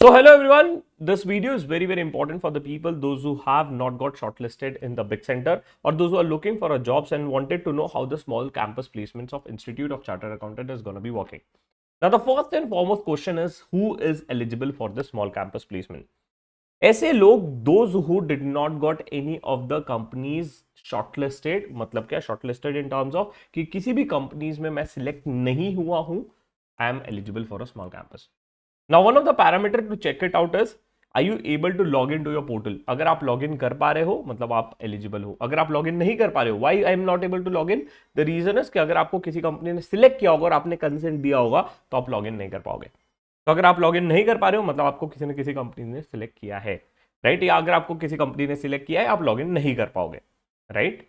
So hello everyone, this video is very important for the people, those who have not got shortlisted in the big center or those who are looking for a jobs and wanted to know how the small campus placements of Institute of Chartered Accountant is going to be working. Now the first and foremost question is who is eligible for the small campus placement? ऐसे लोग those who did not got any of the companies shortlisted, मतलब क्या shortlisted in terms of कि किसी भी companies में मैं select नहीं हुआ हूं, I am eligible for a small campus. Now one of the parameter to check it out is are you able to log into your portal? अगर आप लॉग इन कर पा रहे हो मतलब आप एलिजिबल हो. अगर आप लॉग इन नहीं कर पा रहे हो, why I am not able to log in? The reason is कि अगर आपको किसी कंपनी ने सिलेक्ट किया होगा और आपने कंसेंट दिया होगा तो आप लॉग इन नहीं कर पाओगे. तो अगर आप लॉग इन नहीं कर पा रहे हो मतलब आपको किसी न किसी कंपनी ने सिलेक्ट किया है, राइट? या अगर आपको किसी कंपनी ने सिलेक्ट किया है आप लॉग इन नहीं कर पाओगे, right?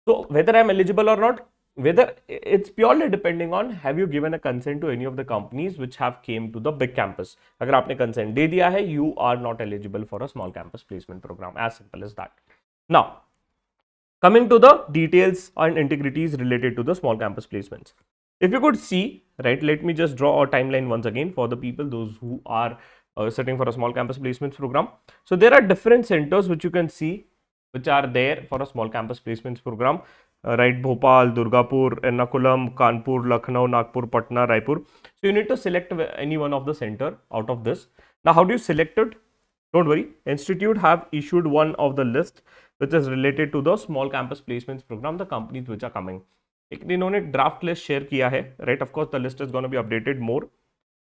So whether I'm eligible or not, whether it's purely depending on have you given a consent to any of the companies which have came to the big campus. अगर आपने consent दे दिया है, you are not eligible for a small campus placement program. As simple as that. Now, coming to the details and integrities related to the small campus placements. If you could see, right, let me just draw a timeline once again for the people, those who are sitting for a small campus placements program. So there are different centers which you can see which are there for a small campus placements program, right? Bhopal, Durgapur, Ernakulam, Kanpur, Lucknow, Nagpur, Patna, Raipur. So you need to select any one of the center out of this. Now how do you select it? Don't worry, institute have issued one of the list which is related to the small campus placements program, the companies which are coming. एक इन्होंने draft list share किया है, right? Of course the list is gonna be updated more.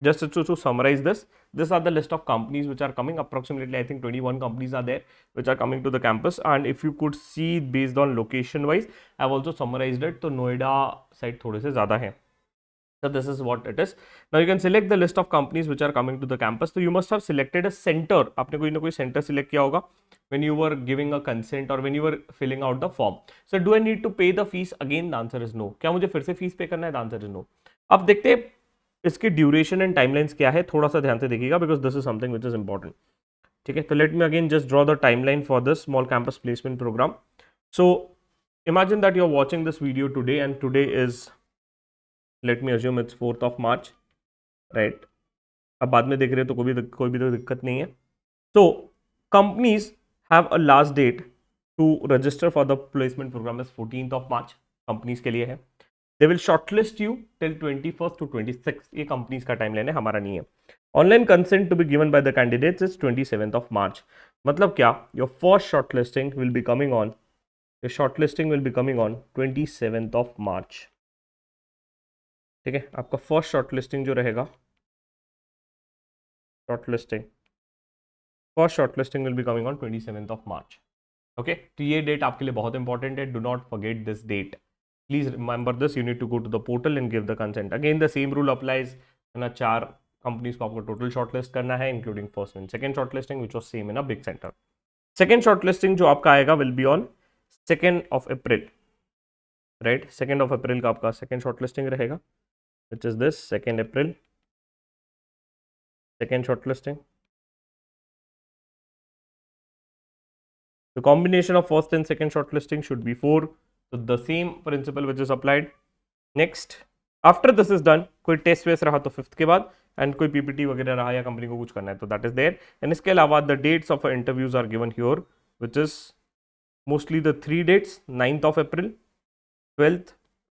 Just to summarize this, these are the list of companies which are coming. Approximately, I think 21 companies are there which are coming to the campus. And if you could see based on location wise, I have also summarized it. तो Noida side थोड़े से ज़्यादा है. So this is what it is. Now you can select the list of companies which are coming to the campus. So you must have selected a center. आपने कोई ना कोई center select किया होगा when you were giving a consent or when you were filling out the form. So do I need to pay the fees? Again, the answer is no. क्या मुझे फिर से fees pay करना है? The answer is no. अब देखते हैं इसकी ड्यूरेशन एंड टाइमलाइंस क्या है, थोड़ा सा ध्यान से देखिएगा because this is something which is important. ठीक है, तो let me again just draw the timeline for this small campus placement program. So imagine that you are watching this video today and today is, let me assume it's 4th of March, right? अब बाद में देख रहे हो तो कोई भी तो दिक्कत नहीं है. तो companies have a last date to register for the placement program is 14th of March. Companies के लिए है. They will shortlist you till 21st to 26th. ये कंपनीज का टाइमलाइन है, हमारा नहीं है. Online consent to be given by the candidates is 27th of March. मतलब क्या, your first shortlisting will be coming on, your shortlisting will be coming on 27th of March. ठीक है, आपका फर्स्ट शॉर्टलिस्टिंग जो रहेगा, shortlisting first shortlisting will be coming on 27th of March. Okay, तो ये date आपके लिए बहुत इंपॉर्टेंट है. Do not forget this date. Please remember this. You need to go to the portal and give the consent. Again, the same rule applies. ना 4 companies को आपको total shortlist करना है including first and second shortlisting which was same in a big centre. Second shortlisting जो आपका आएगा will be on 2nd of April, right? 2nd of April का आपका सेकंड शॉर्टलिस्टिंग रहेगा which is this 2nd April, second shortlisting. The combination of first and second shortlisting should be 4. So the same principle which is applied. Next, after this is done, कोई test waste रहा तो 5th के बाद, and कोई PPT वगैरह रहा या company को कुछ करना है तो दैट इज देयर. एंड इसके अलावा the dates of interviews are given here which is mostly the 3 dates, 9th of April, 12th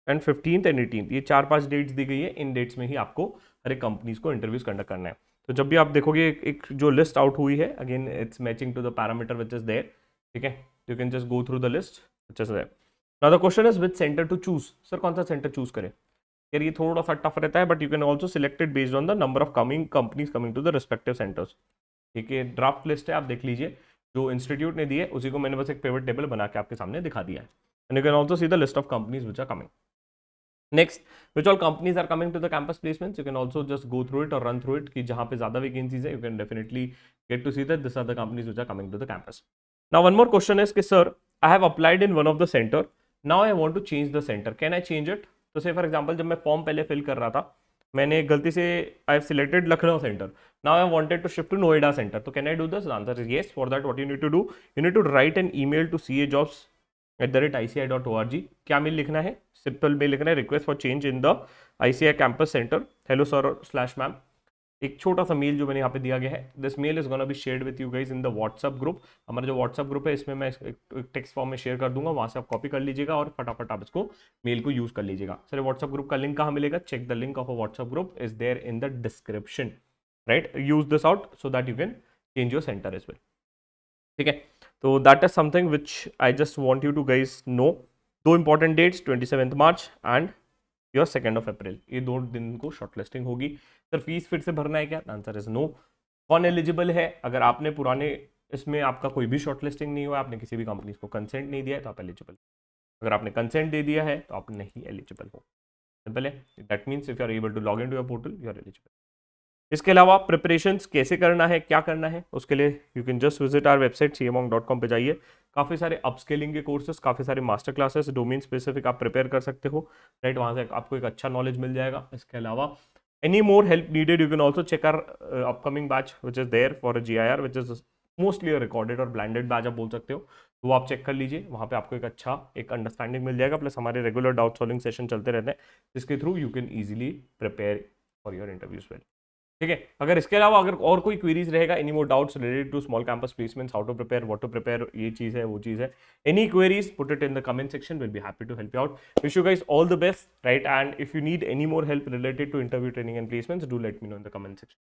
and 15th and 18th. ये 4-5 डेट्स दी गई है. इन डेट्स में ही आपको हर एक कंपनीज को इंटरव्यूज कंडक्ट करना है. तो जब भी आप देखोगे एक जो लिस्ट आउट हुई है, again it's matching to the parameter which is there. ठीक है, you can just go through the list which is there. Now the question is which centre to choose. Sir कौन सा सेंटर चूज करें? यार ये थोड़ा सा टफ रहता है, but you can also select it based on the number of coming companies coming to the respective centres. ठीक है, ड्राफ्ट लिस्ट है, आप देख लीजिए. जो इंस्टीट्यूट ने दी है उसी को मैंने बस एक पिवट टेबल बना के आपके सामने दिखा दिया है. And you can also see the list of companies which are coming. Next, which all companies are coming to the campus placements. You can also just go through it और run through it कि जहाँ पे ज्यादा vacancies है, you can definitely get to see that this are the companies which are coming to the campus. Now one more question is कि sir I have applied in one of the centre, now I want to change the centre, can I change it? तो से for example जब मैं form पहले fill कर रहा था, मैंने गलती से I have selected Lucknow centre, now I wanted to shift to Noida centre, तो can I do this? Answer is yes. For that what you need to do, you need to write an email to ca.jobs@ici.org. क्या mail लिखना है? Simple mail लिखना है, request for change in the ICI campus centre, hello sir slash ma'am. एक छोटा सा mail जो मैंने यहाँ पे दिया गया है, this mail is gonna be shared with you guys in the WhatsApp group. हमारा जो व्हाट्सअप ग्रुप है इसमें मैं एक टेक्स्ट फॉर्म में शेयर कर दूंगा, वहां से आप कॉपी कर लीजिएगा और फटाफट आप इसको मेल को यूज कर लीजिएगा। सर व्हाट्सअप ग्रुप का लिंक कहाँ मिलेगा? Check the link of a WhatsApp group is there in the description, right? Use this out so that you can change your centre as well. ठीक है, तो that is something which I just want you to guys know. दो important dates 27 March and your 2 April, ये 2 दिन को shortlisting होगी। Sir fees फिर से भरना है क्या? Answer is no. कौन एलिजिबल है? अगर आपने पुराने इसमें आपका कोई भी शॉर्टलिस्टिंग नहीं हुआ, आपने किसी भी कंपनी को कंसेंट नहीं दिया है तो आप एलिजिबल। अगर आपने कंसेंट दे दिया है तो आप नहीं एलिजिबल हो। सिंपल है, that means if you are able to log in to your portal you are eligible. इसके अलावा प्रिपरेशंस कैसे करना है, क्या करना है, उसके लिए you can just visit our website cmonk.com पे जाइए। काफ़ी सारे अपस्केलिंग के कोर्सेज, काफ़ी सारे मास्टर क्लासेस, डोमेन स्पेसिफिक आप प्रिपेयर कर सकते हो, राइट? वहाँ से आपको एक अच्छा नॉलेज मिल जाएगा। इसके अलावा any more help needed you can also check our upcoming batch which is there for GIR which is mostly recorded और ब्लैंडेड बैच आप बोल सकते हो, तो वो आप चेक कर लीजिए। वहाँ पे आपको एक अच्छा एक अंडरस्टैंडिंग मिल जाएगा, प्लस हमारे रेगुलर डाउट सॉल्विंग सेशन चलते रहते हैं जिसके through you can easily prepare for your interviews well. ठीक है, अगर इसके अलावा अगर और कोई क्वेरीज रहेगा, any more doubts related to small campus placements, how to prepare, what to prepare, ये चीज है वो चीज है, any queries put it in the comment section, will be happy to help you out. Wish you guys all the best, right? And if you need any more help related to interview training and placements, do let me know in the comment section.